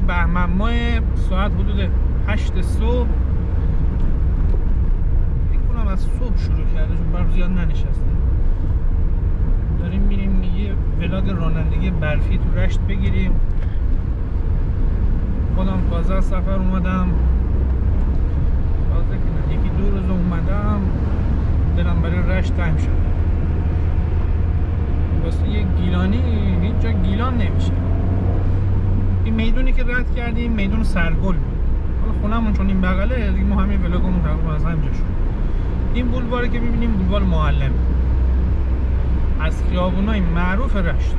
بهمن ماه، ساعت حدود 8 صبح، میکنم از صبح شروع کرده چون برق زیاد ننشسته. داریم میریم یه ولاگ رانندگی برفی تو رشت بگیریم. خودم تازه از سفر اومدم، تازه که یکی دو روز اومدم، دلم برای رشت تنگ شد. واسه یه گیلانی هیچ جا گیلان نمیشه. این میدونی که رد کردیم میدون سرگل بود. حالا خونمون چون این بغله دیگه، ما همین ولاگمون تقریبا از همینجا شد. این بولواره که میبینیم بولوار معلم، از خیابونای معروف رشت.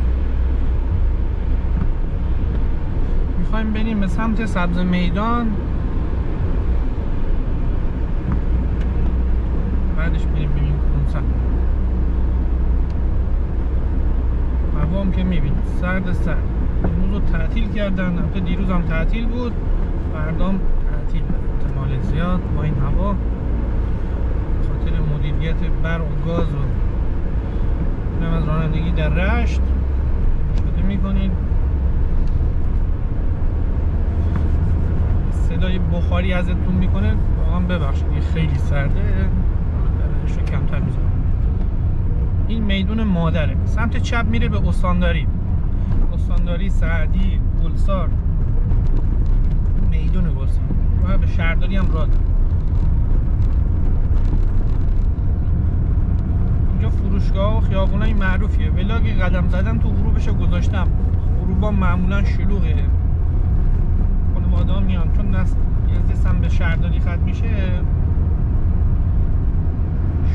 میخوایم بریم به سمت سبز میدان، بعدش بریم ببینیم کدوم سمت. هوا هم که میبینیم سرد سرد. امروز رو تعطیل کردن، البته دیروز هم تعطیل بود، فردا هم تعطیل احتمال زیاد با این هوا، خاطر مدیریت برق و گاز و اینم از رانندگی در رشت شده میکنین. صدای بخاری ازتون میکنه، واقعا ببخشید خیلی سرده، درجهش رو کمتر میذارم. این میدون مادره، سمت چپ میره به استانداری، سعدی، گلسار، میدون گلسار و به شهرداری هم راه داره. اینجا فروشگاه و خیابونای معروفیه. ولاگ قدم زدن تو غروبشو گذاشتم. غروبا معمولا شلوغه، خانواده ها میان چون یزدی هم به شهرداری ختم میشه،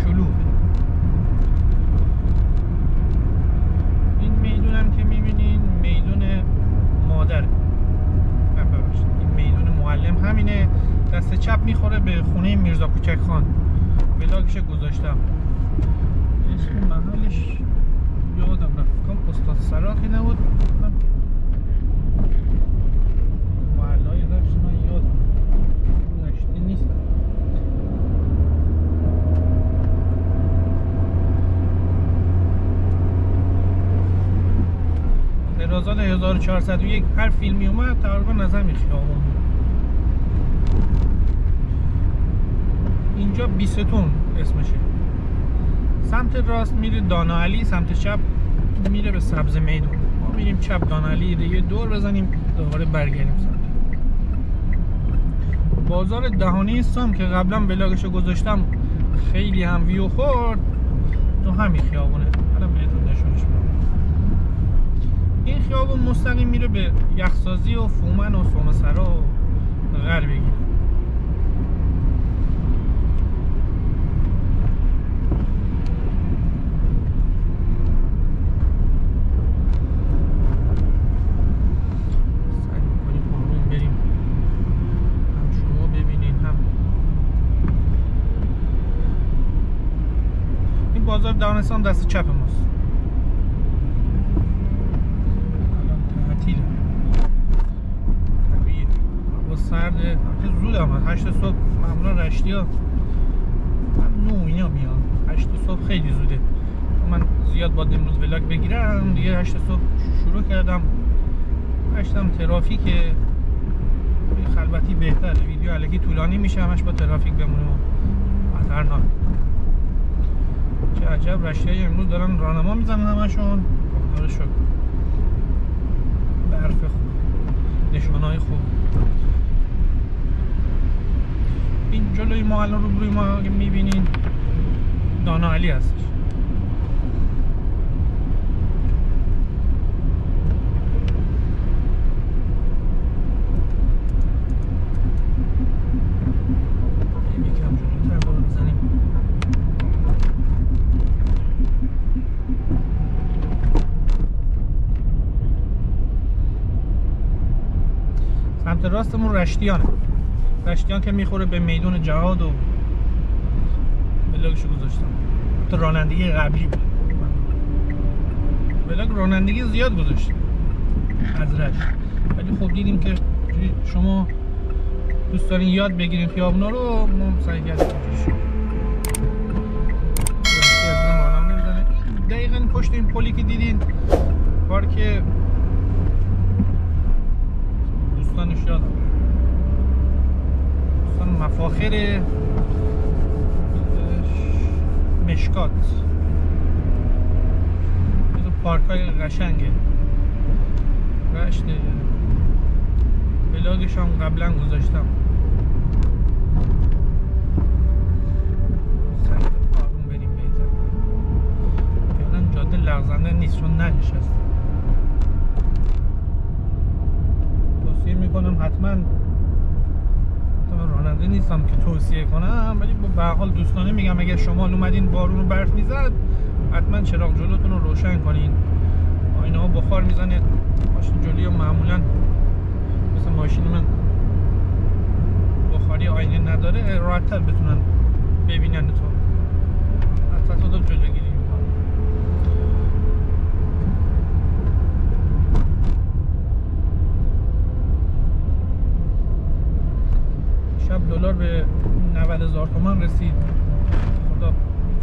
شلوغه. این میدونم که میبینین میدون مادر، این میدون معلم همینه، دست چپ میخوره به خونه میرزا کوچک خان. ولاگش گذاشتم، اسم محلش یادم رفت، کام استاد سراخی نبود، محلهای داشت من یادم نشتی نیست. درازال 1401 هر فیلمی اومد تقریبا از همین خیابون بود. اینجا بیستون اسمشه. سمت راست میره دانا علی، سمت چپ میره به سبز میدون. ما میریم چپ دانا علی، یه دور بزنیم دوباره برگردیم سمت بازار دهانی سام که قبلا ولاگشو گذاشتم، خیلی هم ویو خورد. تو همین خیابونه، حالا بهتون نشونش میدم. این خیابون مستقیم میره به یخسازی و فومن و سومسرا و غربگی. بازار دانستان دست چپ ماست. الان تعطیله، طبیعیه، هوا سرده، زود هم 8 صبح معمولا رشتی ها 9 اینا میان. 8 صبح خیلی زوده، من زیاد باید امروز ولاگ بگیرم دیگه. 8 صبح شروع کردم، رشتم ترافیکه، خلوتی بهتره، ویدیو الکی طولانی میشه، همش با ترافیک بمونیم و خطرناک. چه عجب رشته‌ای امروز دارن راهنما میزنن همشون. خدا شکر، برف خوب، نشانهای خوب. این جلوی ما الان روبروی ما که میبینین دانا علی هستش. سمت راستمون رشتیانه، رشتیان که میخوره به میدون جهاد و ولاگشو گذاشتم. تو رانندگی قبلی بود، ولاگ رانندگی زیاد گذاشتم از رشت، ولی خب دیدیم که شما دوست دارین یاد بگیرین خیابونا رو، ما سعی کردیم دقیقاً پشت این پلی که دیدین پارک آخر مشکات. پارک های قشنگه. رشت بلاگش هم قبلا گذاشتم. سمت آروم بریم بهتر. فعلا جاده لغزنده نیست چون ننشستم. توصیه میکنم حتما راننده نیستم که توصیه کنم، ولی به هر حال دوستانه میگم اگر شما اومدین بارون و برف میزد حتما چراغ جلوتون رو روشن کنین. آینه ها بخار میزنه. ماشین جلوی معمولا مثل ماشین من بخاری آینه نداره، راحت‌تر بتونن ببینن تو. تصادف جلوگیری میکنه. شب دلار به 90,000 تومان رسید. خدا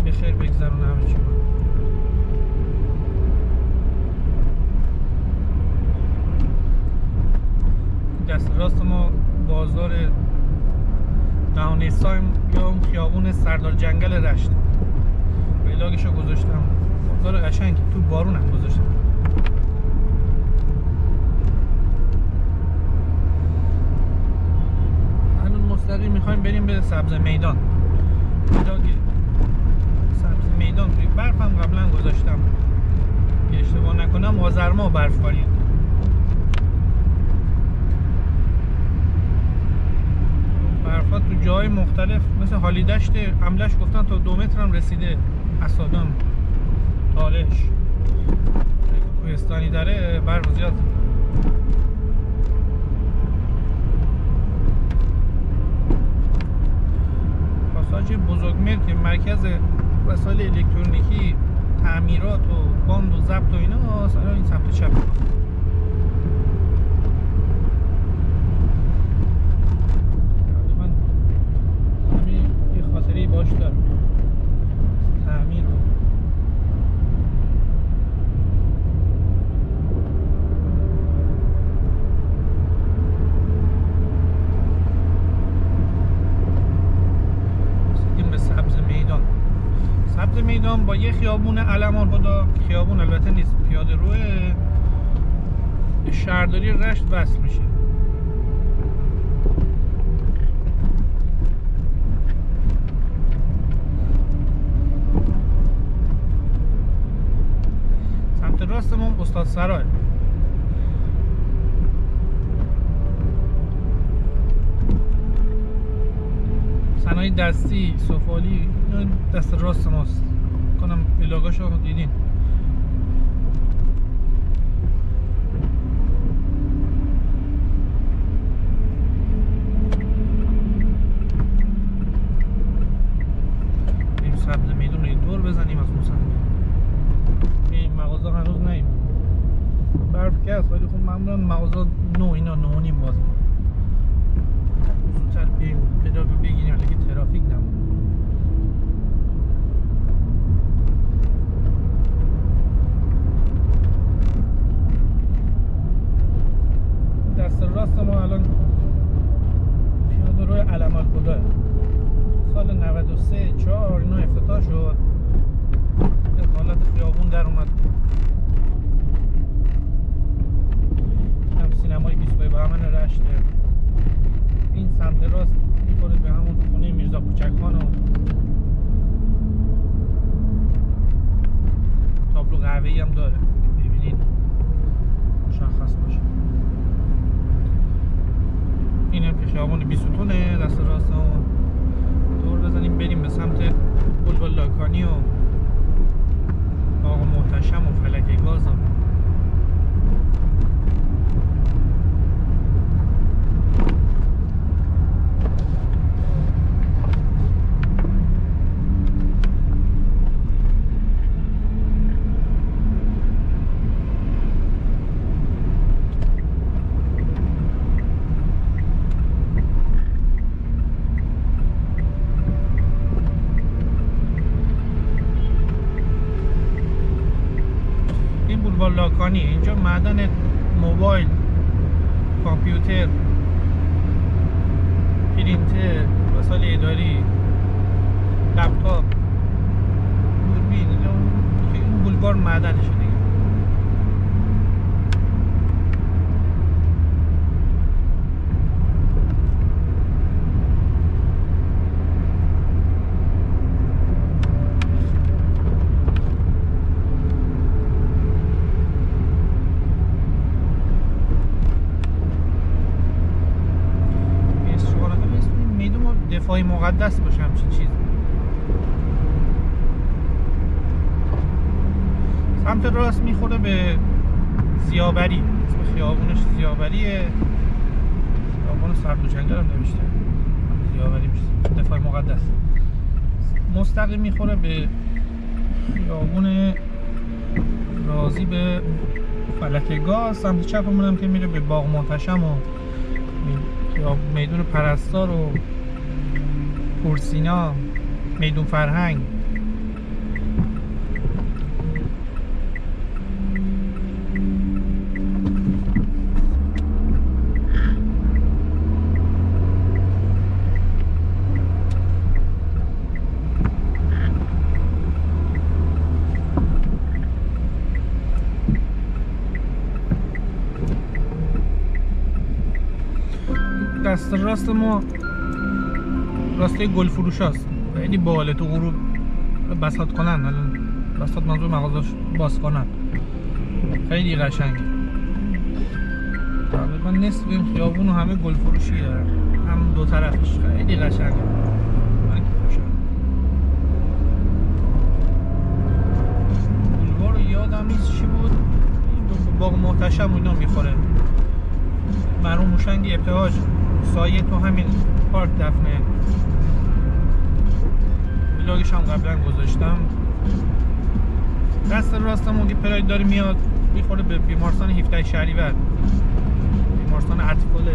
به خیر بگذرونه همه چی. دست راست ما بازار دهانیسایم یا اون خیابون سردار جنگل رشت. ویلاگشو گذاشتم. بازار قشنگی تو بارون هم گذاشتم. الان مستقیم میخوایم بریم به سبز میدان. ویلاگ سبز میدان توی برف هم قبلا گذاشتم که اشتباه نکنم آذر ماه برف بارید. برفات تو جای مختلف مثل هالیدشت حملش گفتن تا 2 متر هم رسیده. اسادان، تالش، کوهستانی داره برف زیاد. پاساژ بزرگمهر که مرکز وسایل الکترونیکی، تعمیرات و باند و ضبط و اینا هست. الان این سمت چپ باش دارم تعمیر رو. رسیدیم به سبز میدان. سبز میدان با یه خیابون علم‌الهدی، خیابون البته نیست، پیاده روی شهرداری رشت وصل میشه. راستمون استاد سرای. صنایع دستی، سفالی دست راست ماست. کنم ویلاگاشو دیدین. این سبز میدون رو دور بزنیم از موسم. مغازه هنوز نیم برف که هست، ولی خب معمولا مغازه نو اینا 9:30 باز. زودتر بیم پیدا بگیریم اگه ترافیک نمونه. دست راست ما الان پیاده روی علم‌الهدی. سال 93-4 اینا افتتاح شد. حالت خیابون در اومد. هم سینمای 22 بهمن رشته. این سمت راست میخوره به همون خونه میرزا کوچکخان و تابلو قهوه‌ای هم داره. ببینید مشخص باشه. این هم که خیابون 22 دست راست اون. دور بزنیم بریم به سمت بلبل لاکانی و باغ محتشم و فلک گاز. لاکانی اینجا معدن موبایل، کامپیوتر، پرینتر و مسائل اداری، لپتاپ، دوربین، این بولوار معدنشه دیگه. دفاعی مقدس باشه همچین چیز. سمت راست میخوره به زیابری، اسم خیابونش زیابریه، خیابون سردوچنگل هم نوشته زیابری میشه، دفاعی مقدس. مستقیم میخوره به خیابون رازی به فلک گاز. سمت چپمون هم که میره به باغ محتشم و میدون پرستار و پورسینا، میدون فرهنگ. دست راست ما راسته گل فروش هست، خیلی باله. تو غروب بساط کنن، الان بساط منظور مغازش باز کنن، خیلی قشنگه. تقریبا نصف این خیابون و همه گل فروشی داره، هم دو طرفش خیلی قشنگه. من که خوشم. بولوار رو یادم نیست چی بود، باغ محتشم و اینا میخوره. مرحوم موشنگی ابتهاج سایه تو همین پارک دفنه. ویلاگش هم قبلا گذاشتم. دست راستمون که پراید داره میاد میخوره به بیمارستان 17 شهریور، بیمارستان اطفال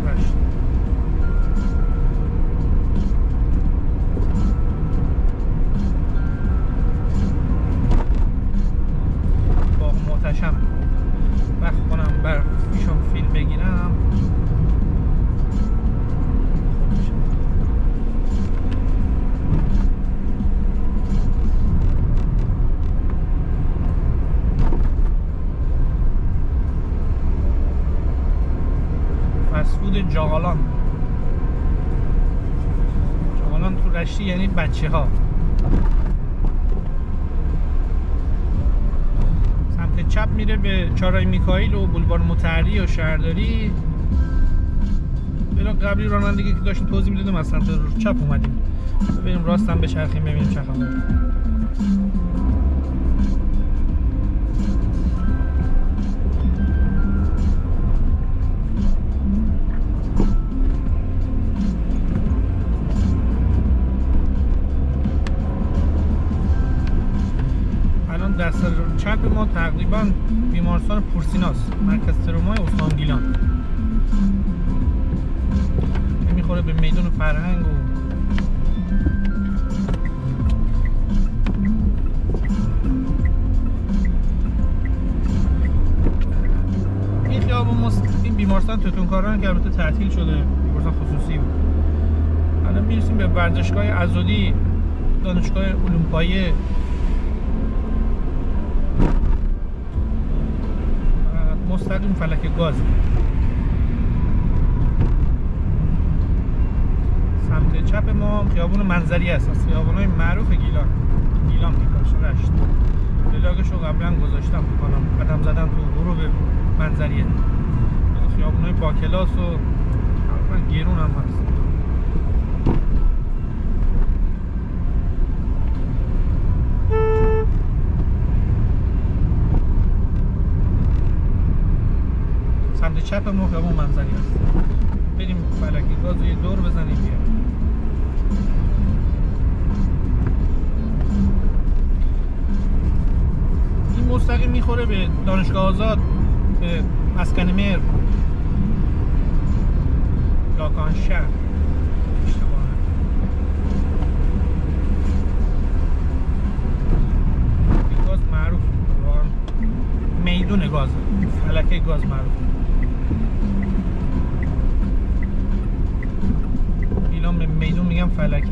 رشت. باغ محتشم وقت کنم بر ایشون فیلم بگیرم. فسفود جاغالان. جاغالان تو رشتی یعنی بچه ها. سمت چپ میره به چهارراه میکائیل و بولوار مطهری و شهرداری. بلا قبلی رانندگی که داشتیم توضیح میدادم از سمت چپ اومدیم. بریم راست هم بچرخیم ببینیم چه خبره. دست چپ ما تقریبا بیمارستان پورسیناست، مرکز ترومای استان گیلان. میخوره به میدون فرهنگ و این خیابون این بیمارستان توتونکاران که البته تعطیل شده، بیمارستان خصوصی بود. الان میرسیم به ورزشگاه عضدی، دانشگاه علوم پایه. مستقیم فلک گاز. سمت چپ ما خیابون منظری است، از خیابون‌های معروف گیلان میکاش رشت. ولاگش رو قبلا گذاشتم بکنم، قدم زدن تو غروب منظریه. خیابون‌های با کلاس و گیرون هم هست. سمت چپ ما خیابون منظری است. بریم فلکی گاز رو یه دور بزنیم بیاریم. این مستقیم میخوره به دانشگاه آزاد، به مسکن مهر، لاکان شهر. گاز معروف، میدون گاز، فلکه گاز معروف. الان به میدون میگم فلکه.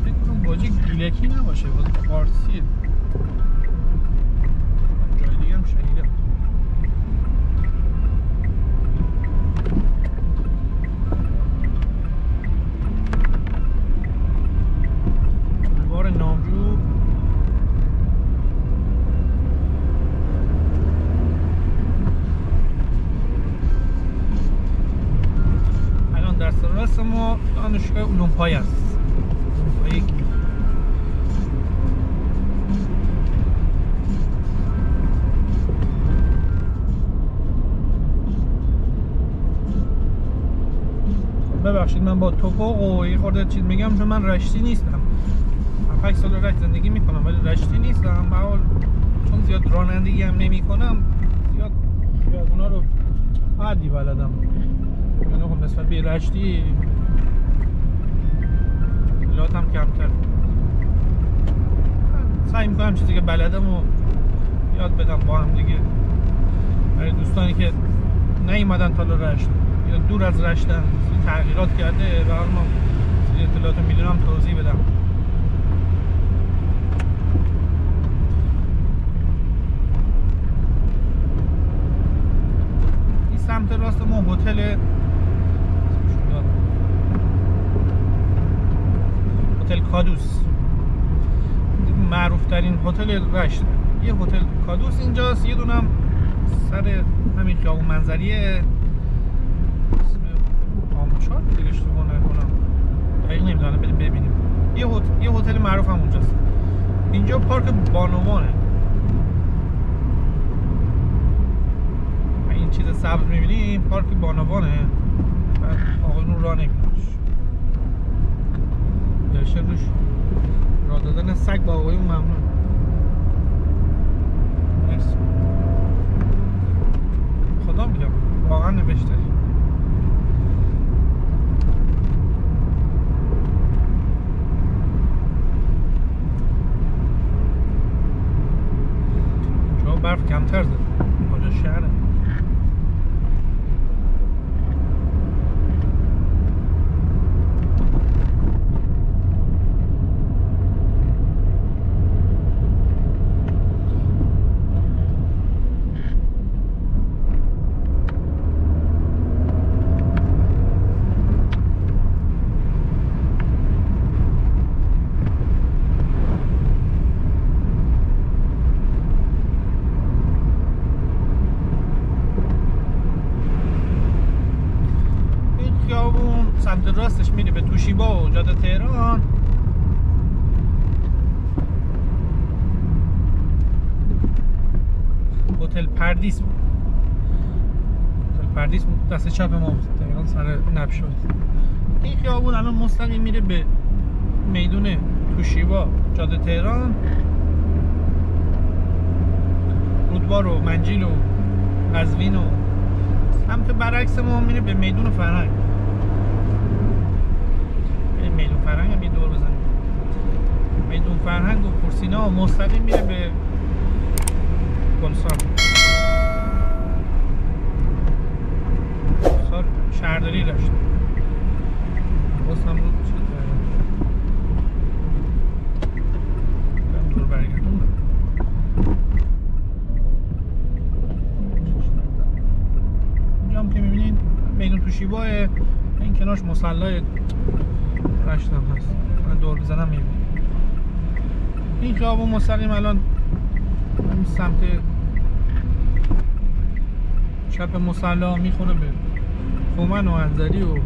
فکر کنم باجه گیلکی نباشه، باز فارسیه. جای دیگه هم شنیدم. بار نامجو الان در راست ما دانشگاه علوم پای است. ببخشید من با توپق و یه خورده چیز میگم، چون من رشتی نیستم. 8 سال رشت زندگی میکنم ولی رشتی نیستم. حال چون زیاد رانندگی هم نمی کنم، زیاد خیابونا رو عادی بلدم. یعنی خب نسبت به رشتی اطلاعاتم کمتر. سعی میکنم چیزی که بلدم رو یاد بدم با هم دیگه. برای دوستانی که نیومدن تا رشت یا دور از رشتن، تغییرات کرده و حال ما اطلاعات رو میدونم توضیح بدم. این سمت راست ما هتل کادوس، معروف ترین هتل رشت. یه هتل کادوس اینجاست، یه دونم سر همین خیابون منظریه آموچار دیگه اشتباه نکنم، دقیق نمیدونم، بریم ببینیم. یه هتل معروف هم اونجاست. اینجا پارک بانوانه. این چیز سبز میبینیم پارک بانوانه و آقایون راه نمیدونش داشته روش راه دادن سگ با آقایون ممنون. نیست خدا میگم واقعا نوشته. جا برف کمتر زد کجا شهره. سمت راستش میره به توشیبا و جاده تهران. هتل پردیس بود. هتل پردیس دست چپ ما بود، دقیقا سر نبشد. این خیابون الان مستقیم میره به میدون توشیبا جاده تهران. رودبار و منجیل و قزوین و سمت برعکس ما میره به میدون فرهنگ. میدون فرهنگ هم یه دور بزنیم. میدون فرهنگ و پورسینا و مستقیم میره به گلسار. گلسار شهرداری رشت. بستم رو دور برگردون. اینجا هم که میبینین میدون توشیباه، این کنارش مصلی رشت هم هست. من دور بزنم میبینیم. این خیابون مستقیم الان این سمت چپ مصلی میخوره به خومن و انزلی و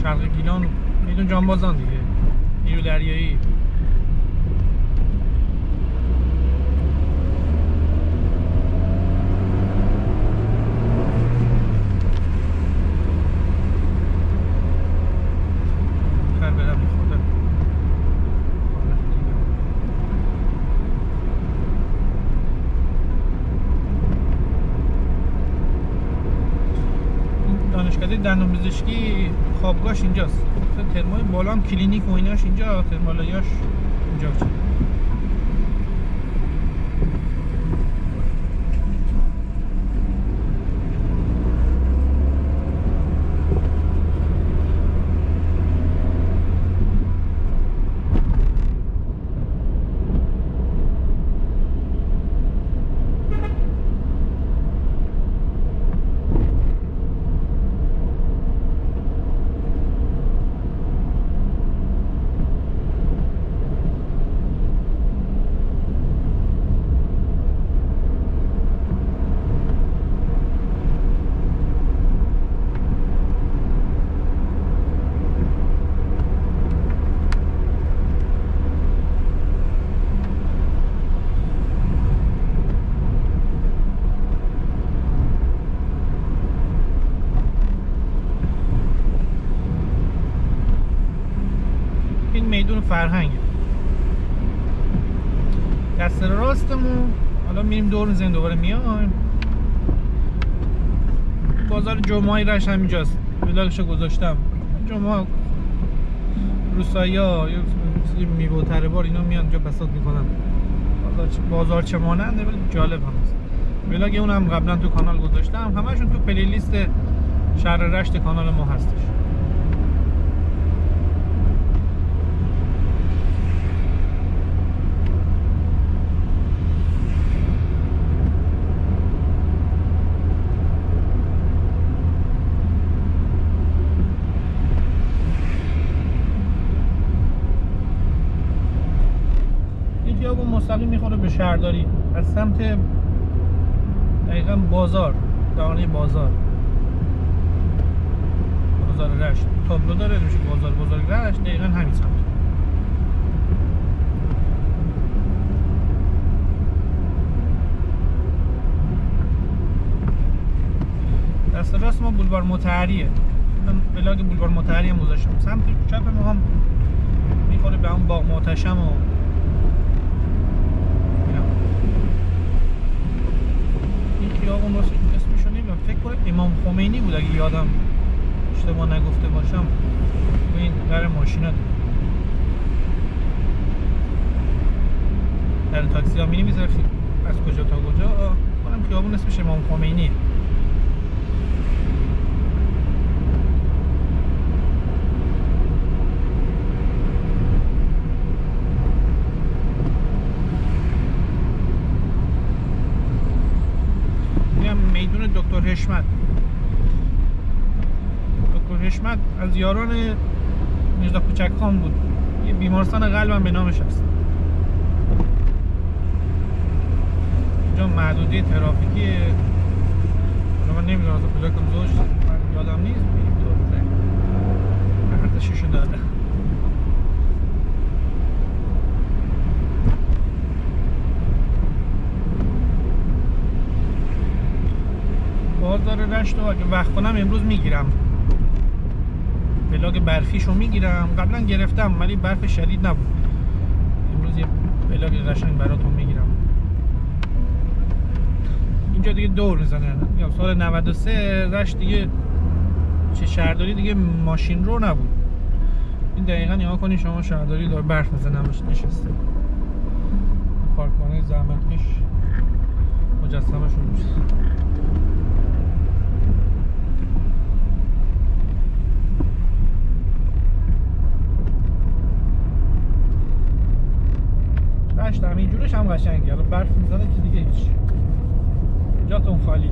شرق گیلان و میدون جانبازان دیگه، نیرو دریایی. دانشکده دندون پزشکی خوابگاهش اینجاست. ترمای بالا هم کلینیک و ایناش اینجا، ترمالایاش اینجا. میدون فرهنگ. دست راستمون حالا میریم دور میزنیم دوباره میایم. بازار جمعه رشت همینجاست. ولاگشو گذاشتم. جمعه روسایا یا میوه تره بار اینا میان اینجا بساط میکنن. بازار چه ماننده ولی جالب هم هست. ولاگ اونم قبلا تو کانال گذاشتم. همشون تو پلیلیست شهر رشت کانال ما هستش. مستقیم میخوره به شهرداری از سمت دقیقا بازار، دانه بازار رشت تابلو داره میشه بازار رشت، دقیقا همین سمت. دست راست ما بولوار مطهریه. من ولاگ بولوار مطهری هم گذاشتم. سمت چپ ما هم میخوره به اون باغ معتشم و خیابون اسمشو نمیدونم، فکر کنم امام خمینی بود اگه یادم اشتباه نگفته باشم. این در ماشینا در تاکسی ها می نمیذاره از کجا تا کجا. کنم خیابون اسمش امام خمینی. میدون دکتر حشمت. دکتر حشمت از یاران میرزا کوچک خان بود. یه بیمارستان قلبم به نامش هست. اینجا محدوده ترافیکی من نمیدونم از کجا کم زوج یادم نیست. بریم دور بزنیم. ارزششو داده. بازار رشت رو اگه وقت کنم امروز میگیرم. ولاگ برفیشو میگیرم. قبلا گرفتم ولی برف شدید نبود. امروز یه ولاگ قشنگ براتون میگیرم. اینجا دیگه دور میزنه. یا سال 93 رشت دیگه چه شهرداری دیگه ماشین رو نبود. این دقیقا نگاه کنید شما شهرداری داره برف میزنه همش نشسته. پارکمانه زحمتکش مجسمه‌شون میشه. رشت هم اینجورش هم قشنگه. حالا برف میزنه که دیگه هیچ جاتون خالی.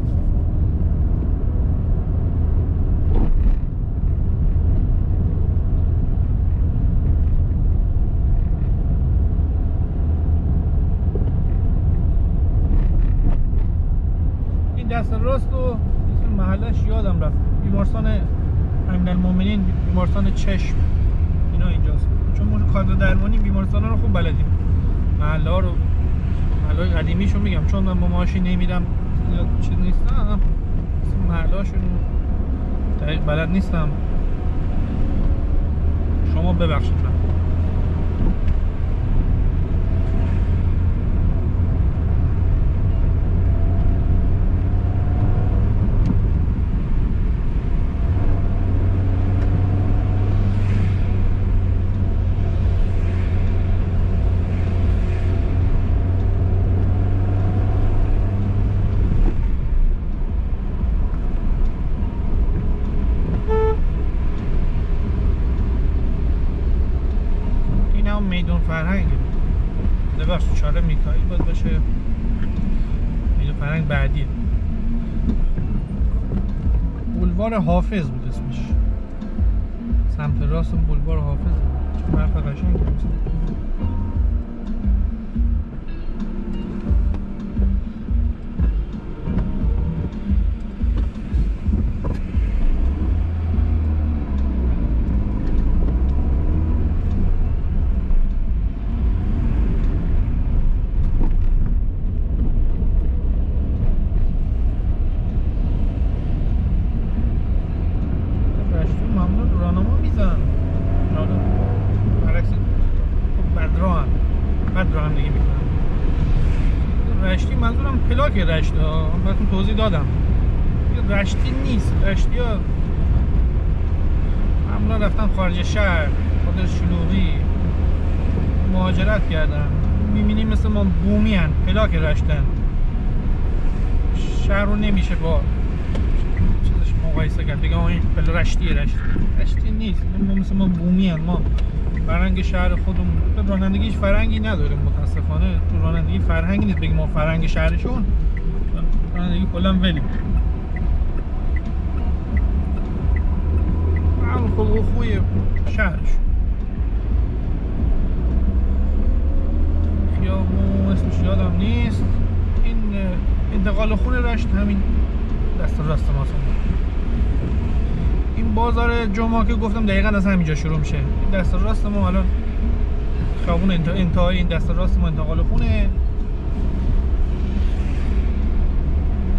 این دست راست و اسم محلش یادم رفت. بیمارستان امیرالمومنین، بیمارستان چشم اینا اینجاست. چون ما کادر درمانی بیمارستان رو خوب بلدیم. محله ها رو محله قدیمیشو میگم چون من با ماشین نمیرم چیز نیستم. محله هاشون دقیق بلد نیستم. شما ببخشید من. میدون فرهنگ ببخشید چاره میکائیل باید باشه. میدون فرهنگ بعدیه. بولوار حافظ بود اسمش. سمت راست بولوار حافظ. چون برف قشنگه. هم پلاک رشت ها، من بهتون توضیح دادم. رشتی نیست، رشتی ها معمولا رفتن خارج شهر، خاطر شلوغی مهاجرت کردن. میبینیم مثل ما بومی هن، پلاک رشتن. شهر رو نمیشه با چیزش مقایسه کرد، بگم این رشتی نیست. مثل ما بومی هن. ما فرهنگ شهر خودمون به رانندگی هیچ فرهنگی نداریم متاسفانه. تو رانندگی فرهنگی نیست بگیم ما فرهنگ شهرشون، رانندگی کلا ولیم. همون خلق و خوی شهرش. خیابون اسمش یادم نیست. این انتقال خون رشت همین دست راست ما. این بازار جمعه که گفتم دقیقا از همینجا شروع میشه. این دست راست ما الان خیابون انتهای این دست راست ما انتقال خونه.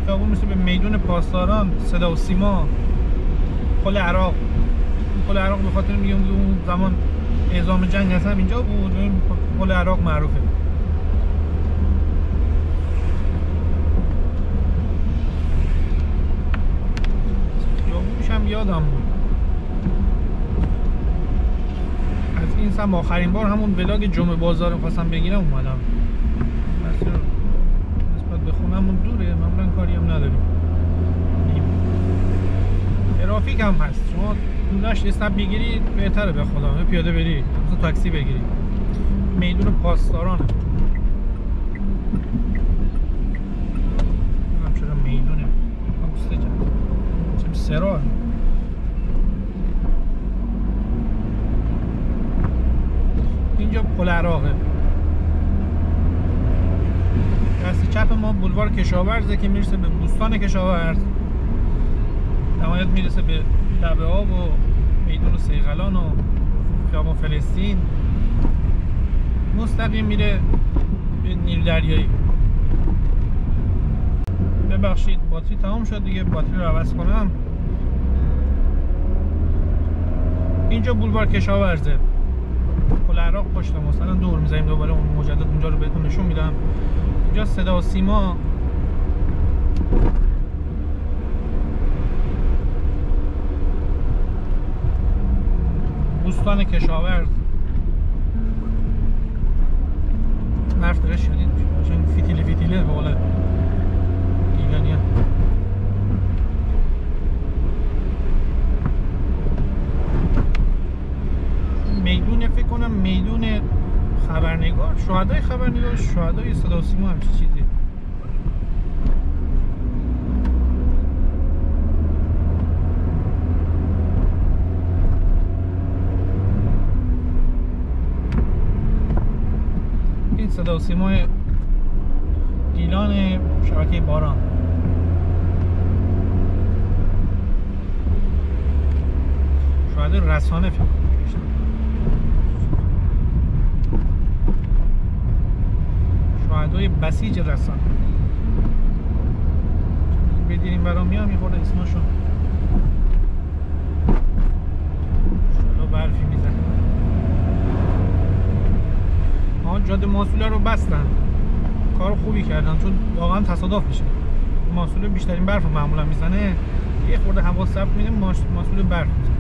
خیابون مثل به میدون پاسداران، صدا و سیما، پل عراق. پل عراق به خاطر میگم که اون زمان اعزام جنگ هست هم اینجا بود. پل عراق معروفه. خیابونش هم یادم بود. از این سم آخرین بار همون ولاگ جمعه بازار رو خواستم بگیرم اومدم. نسبت به خونمون دوره، معمولا کاری هم نداریم. ترافیک هم هست. شما دونش اسنپ بگیری بهتره به خدا، پیاده بری، مثلا تاکسی بگیری. میدون پاسدارانه. چرا میدونه؟ چه سرا. اینجا پل عراقه. دست چپ ما بولوار کشاورزه که میرسه به بوستان کشاورز. نهایت میرسه به لبه آب و میدون سیغلان و خیابان فلسطین. مستقیم میره به نیل دریایی. ببخشید باتری تمام شد دیگه، باتری رو عوض کنم. اینجا بولوار کشاورزه. پل عراق پشت ما. مثلا دور میزنیم دوباره اون مجدد اونجا رو بهتون نشون میدم. اینجا صدا و سیما. بوستان کشاورز. نرف داره شدید فیتیله به قول ایرانی ها. میدون فکر کنم میدون خبرنگار، شهدای خبرنگار، شهدای صدا و سیما همچین چیزی. این صدا و سیمای گیلان شبکه باران. شهدای رسانه فکر کنم. شهدای بسیج رسانه. بدیریم برام میام میخورده اسمشون. شلو برفی میزن. جاده ماسوله رو بستن. کار خوبی کردن چون واقعا تصادف میشه. ماسوله بیشترین برف معمولا میزنه. یه خورده هوا ثبت میده ماسوله برف میزنه.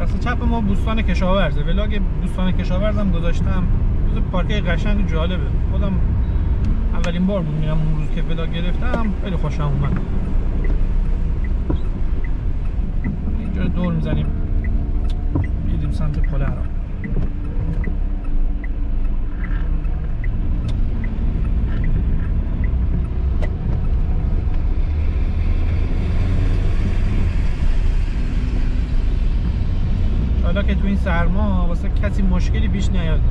دست چپ ما بوستان کشاورزه. ولاگ بوستان کشاورزم گذاشتم. روز پارکه قشنگ جالبه. خودم اولین بار بود میرم اون روز که ولاگ گرفتم. خیلی خوشم اومد. اینجا دور میزنیم. میریم سمت پل عراق. حالا که تو این سرما واسه کسی مشکلی پیش نیاد،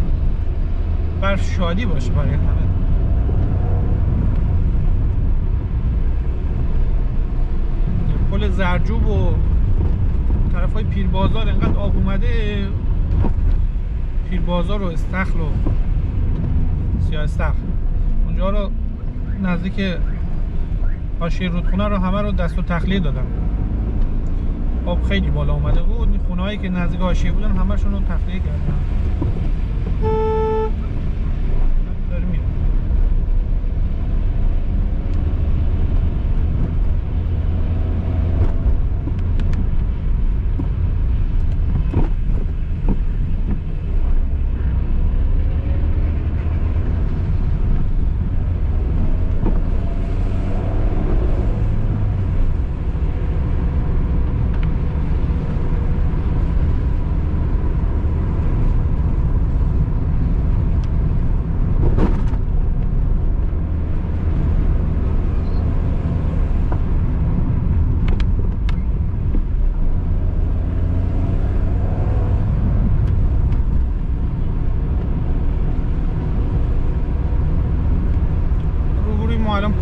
برف شادی باشه برای همه. پل زرجوب و طرفای پیر بازار انقدر آب اومده. پیر بازار و استخل و سیاه استخل اونجا رو نزدیک حاشیه رودخونه رو همه رو دست و تخلیه دادن. آب خیلی بالا اومده بود. این خونه‌هایی که نزدیک حاشیه بودن همه‌شون رو تخلیه کردن. داره میره.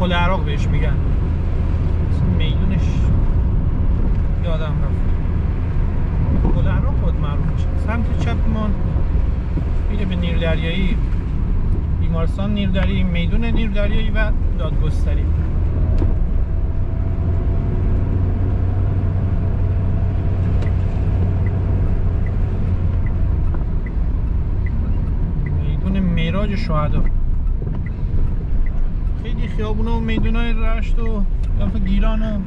پل عراق بهش میگن. میدونش یادم رفت. پل عراق خود معروف میشه. سمت چپمان میره به نیردریایی، بیمارستان نیردریایی، میدون نیردریایی و دادگستری. میدون معراج شهدا. خیلی خیابونا و میدونای رشت و گیلان و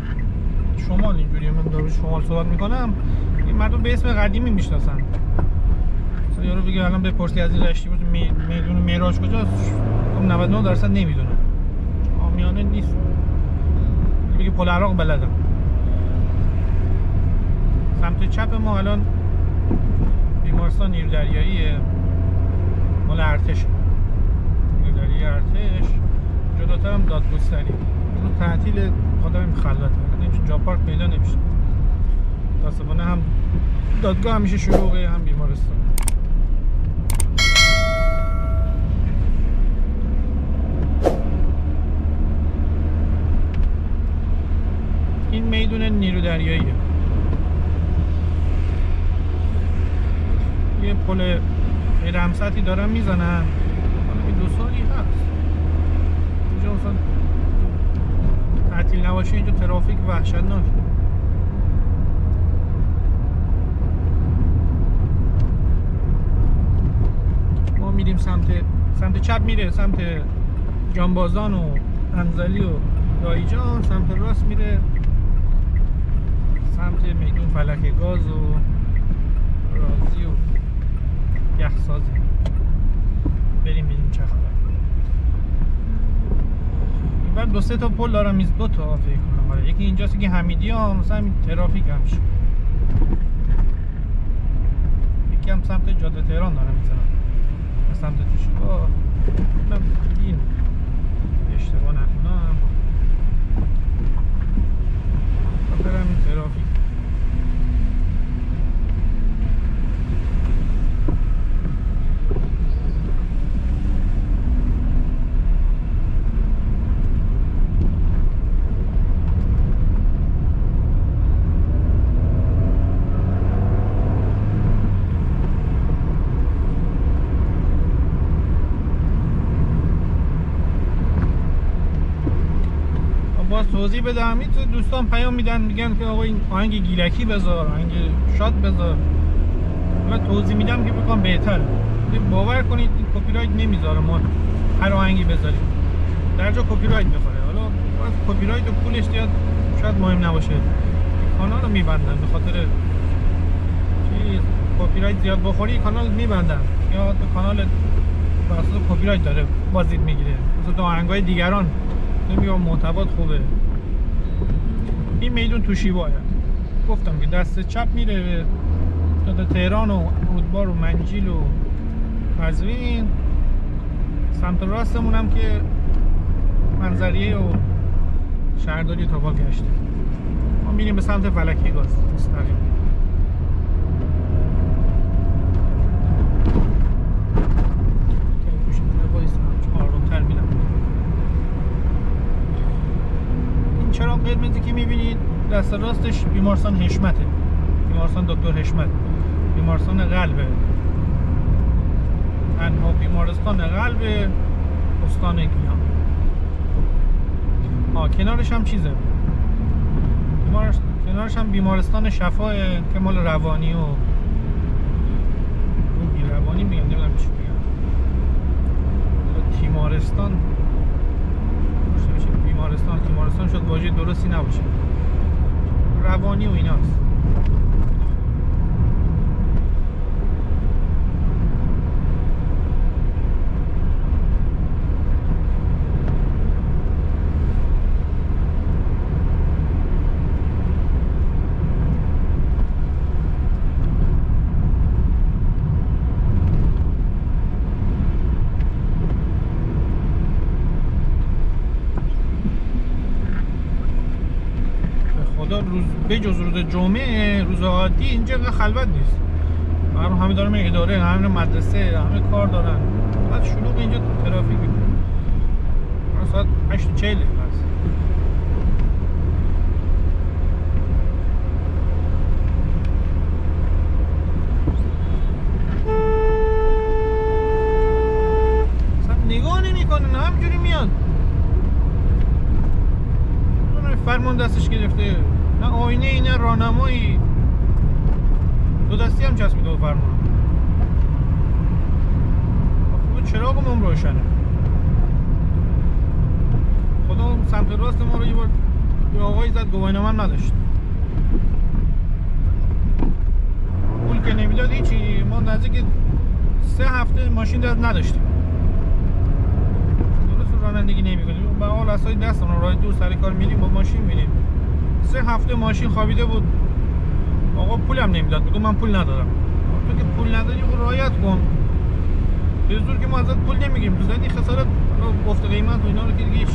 شمال اینجوری. من در شمال صحبت میکنم، این مردم به اسم قدیمی میشناسن. مثلا یارو بگه الان بپرسی از این رشتی بود میدون معراج کجاست، 99% نمیدونن، عامیانه نیست. بگه پل عراق بلدم. سمت چپ ما الان بیمارستان نیردریاییه، مال ارتش، نیردریایی ارتش. جلوتر هم دادگستری. اون تعطیل خاطر این خلوته، اینجا جا پارک پیدا نمیشه. متاسفانه هم دادگاه همیشه شلوغه، هم بیمارستان. این میدون نیرو دریاییه. یه پل رمستی دارن میزنن، حالا 2 سالی هست. اینجا مثلا تعطیل نباشه اینجا ترافیک وحشتناک. ما میریم سمت چپ میره سمت جانبازان و انزلی و دایجان، سمت راست میره سمت میدون فلک گاز و رازی و یخسازی. بریم ببینیم چه خبر. این بعد 2-3 تا پل دارم، 2 تا فکر کنم. یکی اینجاست که حمیدی ها، مثلا ترافیک همشه. یکی هم سمت جاده تهران دارم میزنم، سمت توشبا. این اشتباه نکنم برم این ترافیک. باز توضیح بدم، این دوستان پیام میدن میگن که آقا این آهنگ گیلکی بذار، آهنگ شاد بذار. من توضیح میدم که بکنم بهتر. باور کنید این کپی رایت نمیذاره ما هر آهنگی بذاریم، در جا کپی رایت بخوره. حالا باز کپی رایت و پولش زیاد شاید مهم نباشه، کانال رو میبندن به خاطر چیز. کپی رایت زیاد بخوری کانال میبندن، یا کانال واسه کپی رایت داره بازدید میگیره. مثلا آهنگای دیگران نمیگم محتوات خوبه. این میدون توشیباه، گفتم که دست چپ میره به تهران و رودبار و منجیل و قزوین. سمت راستمون هم که منظریه و شهرداری تاپا گشته. ما میریم به سمت فلکی گاز مستقیم. چراغ قرمزی که میبینید دست راستش بیمارستان حشمته، بیمارستان دکتر حشمت، بیمارستان قلبه، تنها بیمارستان قلب استان گیلان. کنارش هم چیزه، کنارش هم بیمارستان شفاه که مال روانی و روانی میگم، نمیدونم چی میگم، تیمارستان تیمارستان شد واژه درستی نباشه، روانی و ایناست. بجز روز جمعه، روز عادی اینجا خلوت نیست. مردم همه دارن اداره، همه مدرسه، همه کار دارن. بعد شلوغ اینجا ترافیک. ساعت 8:40 هست. نگاه نمی‌کنه، نه همینجوری میاد. فرمان دستش گرفته، نه آینه ای نه راهنمایی، دو دستی هم چسبیده به فرمان. خب چراغمون روشنه. خدا سمت راست ما رو یه بار یه آقایی زد، گواهینامه نداشت، پول که نمیداد هیچی. ما نزدیک 3 هفته ماشین دست نداشتیم، رانندگی نمی‌کنیم. به حال اسای دستمون راه دور سر کار میریم با ماشین میریم. 3 هفته ماشین خوابیده بود، آقا پولم نمیداد، میگم من پول ندارم. تو که پول نداری خب رعایت کن. به زور که ما ازت پول نمیگیریم، تو زدی خسارت افت قیمت و اینا رو که دیگه هیچ.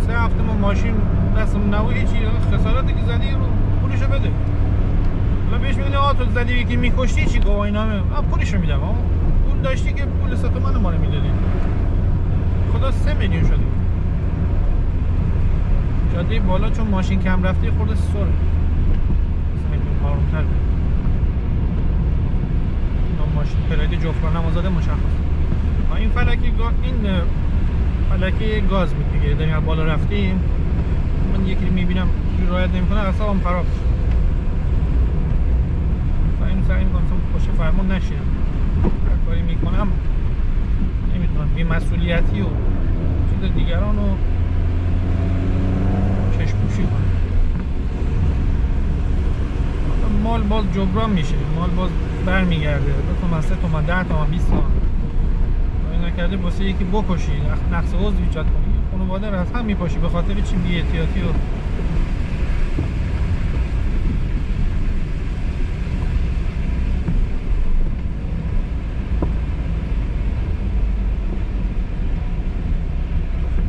3 هفته ما ماشین دستمون نبود، هیچی. خسارتی که زدی رو پولشو بده. حالا بهش میگن آ تو زدی یکی میکشتی چی، گواهینامه. پولشو میدم. پول داشتی که پول ستومن ما رو میدادی. خدا 3 میلیون شده. جاده بالا چون ماشین کم رفته خورده سر آروم‌تر. ماشین پلاید جفترانه آزاده مشخص. این فلکه گاز بود دیگه. داریم از بالا رفتیم، من یکی رو میبینم رعایت نمیکنه، اعصابم خراب شد. سعی میکنم پشت فرمون نشینم. هر کاری میکنم نمیتونم بی‌مسئولیتی و چیز دیگران رو چشم پوشی کنم. مال باز جبران میشه، مال باز برمیگرده. 2 تومن 3 تومن 10 تومن 20 تومن این نکرده واسه یکی بکشی، نقص عضو ایجاد کنی، خانواده رو از هم میپاشی به خاطر چی؟ بی احتیاطی و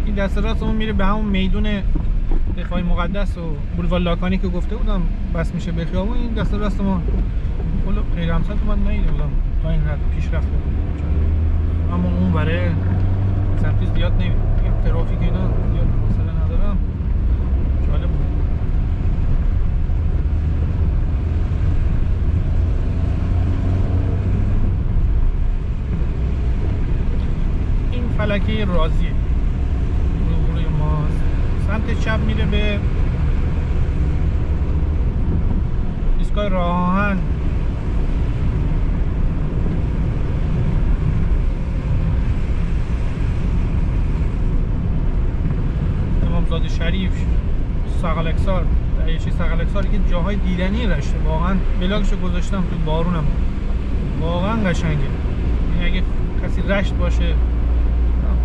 این دست راستمون میره به همون میدون دفاعی مقدس و بولوار لاکانی که گفته بودم بس میشه به خیابون. این دست راست ما کلا غیر همسط من ندیده بودم تا این حد پیش رفته بود، اما اون بره سمتی زیاد نمیدونم، ترافیک اینا زیاد حوصله ندارم. جالب بود. این فلکه رازیه روی ما، سمت چپ میره به ایستگاه راه آهن. امامزاده شریف، ساغلکسار، دریاچه ساغلکسار که جاهای دیدنی رشته، واقعا بلاگشو گذاشتم تو بارونم، واقعا قشنگه. این اگه کسی رشت باشه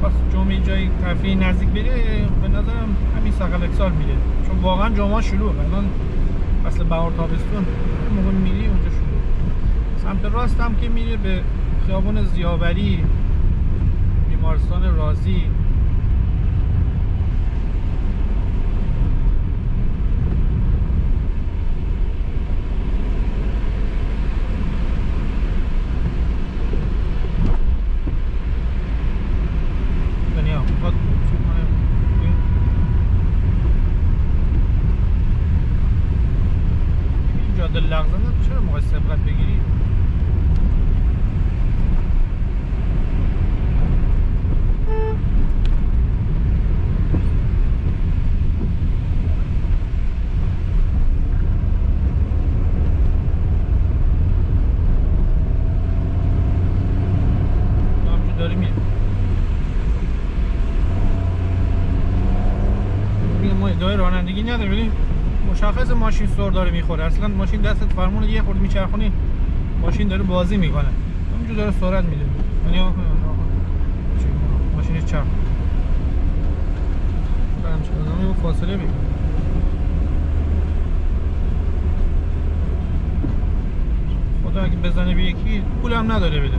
خواست جمعه جای تفریحی نزدیک بره، به نظرم همین ساغلکسار میره، چون واقعا جمعه شلوغ. الان فصل بهار تابستون موقع میری اونجا شلوغ. سمت راست هم که میره به خیابان ضیاوری، بیمارستان رازی. لغزنده چرا موقع سبقت بگیری؟ همچون داری میره. ما ادعای رانندگی نداره، ببین مشخص ماشین سر داره میخوره. اصلا ماشین دستت فرمون یه خورده میچرخونی ماشین داره بازی میکنه، همینجور داره سرعت میده. یعنی ماشین چرخ برم چه فاصله بگیر. خدا اگه بزنه به یکی پولم نداره بده.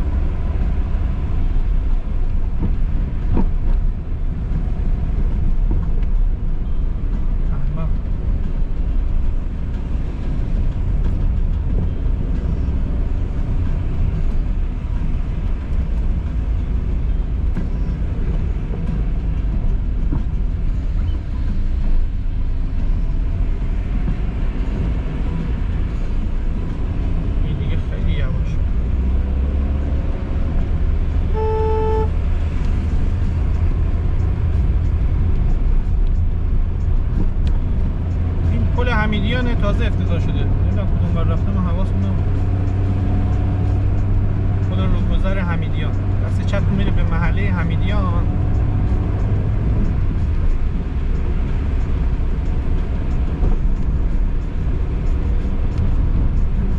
محله حمیدیان.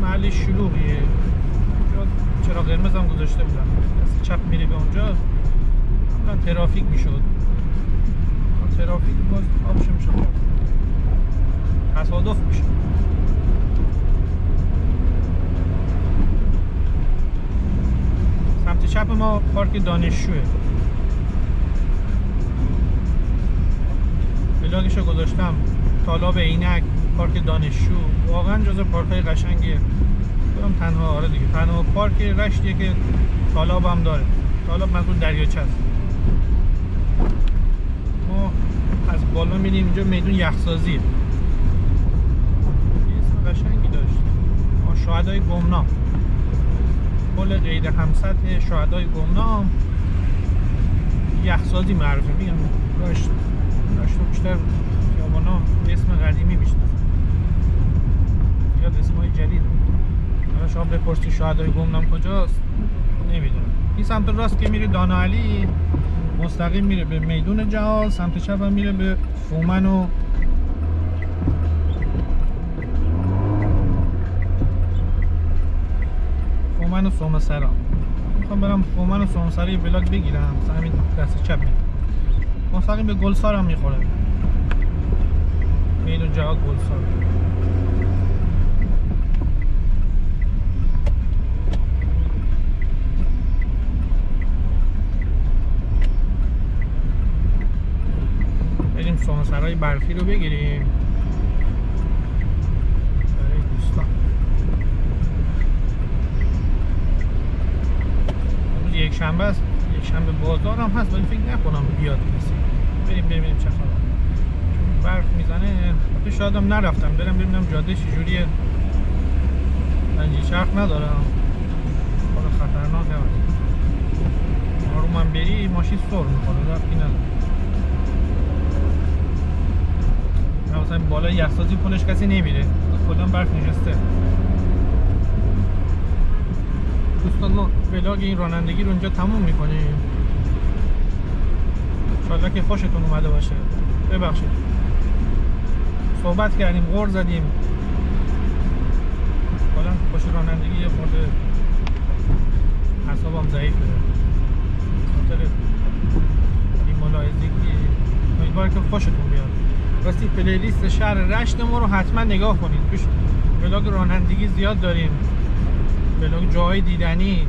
محله شلوغیه، چرا قرمز هم گذاشته بودن، دست چپ میری به اونجا همون ترافیک میشد، ترافیک باز آبش میشد، تصادف میشد. سمت چپ ما پارک دانشجوه، بلاگشو گذاشتم، تالاب عینک، پارک دانشجو، واقعا جزو پارک‌های قشنگیه. برم تنها، آره دیگه، تنها پارک رشتیه که تالاب هم داره. تالاب منظور دریاچه است. ما از بالا میریم اینجا میدون یخسازیه، یه اسم قشنگی داشت، شهدای گمنام، پل غیر همسطح شهدای گمنام، یخسازی معروفه. میگم داشت بیشتر خیابانا اسم قدیمی بیشتر، یاد اسمای جدید. حالا شما بپرسی شهدای گمنام کجاست نمیدونم. این سمت راست که میره دانا علی مستقیم میره به میدون جهاد، سمت چپ هم میره به فومن و سومسرا. میخوام برم فومن و سومسرا یه بلاک بگیرم، همین دست چپ میره مستقیم به گلسار هم میخوره، میدون جهاد گلسار. بریم سومسرای برفی رو بگیریم برای دوستان. امروز یک شنبه است، یک شنبه بازار هم هست، ولی فکر نکنم بیاد کسی. بریم ببینیم چه خبر. برف میزنه، شاید هم نرفتم برم ببینم جاده چجوریه، پنجی چرخ ندارم، خیلی خطرناکه. آروم هم بری ماشین سر میخوره، رفتی نداره. مثلا بالای یخسازی پلش کسی نمیره، کلا برف نشسته. دوستان ما ولاگ این رانندگی رو اونجا تموم میکنیم، انشالله که خوشتون اومده باشه. ببخشید صحبت کردیم، غر زدیم، کلا خوش رانندگی یه خورده اعصابم ضعیفه خاطر این ملاحظه‌ای. امیدوارم که خوشتون بیاد. راستی پلیلیست شهر رشت ما رو حتما نگاه کنید، توش ولاگ رانندگی زیاد داریم، ولاگ جاهای دیدنی،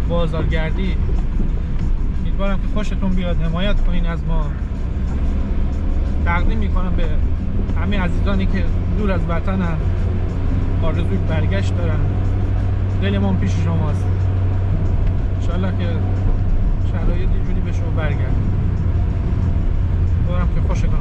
بازارگردی. امیدوارم که خوشتون بیاد، حمایت کنین از ما. تقدیم میکنم به همه عزیزانی که دور از وطنن، آرزوی برگشت دارن، دلمون پیش شماست. انشالله که شرایط یه جوری به شما برگرد. امیدوارم که خوشتون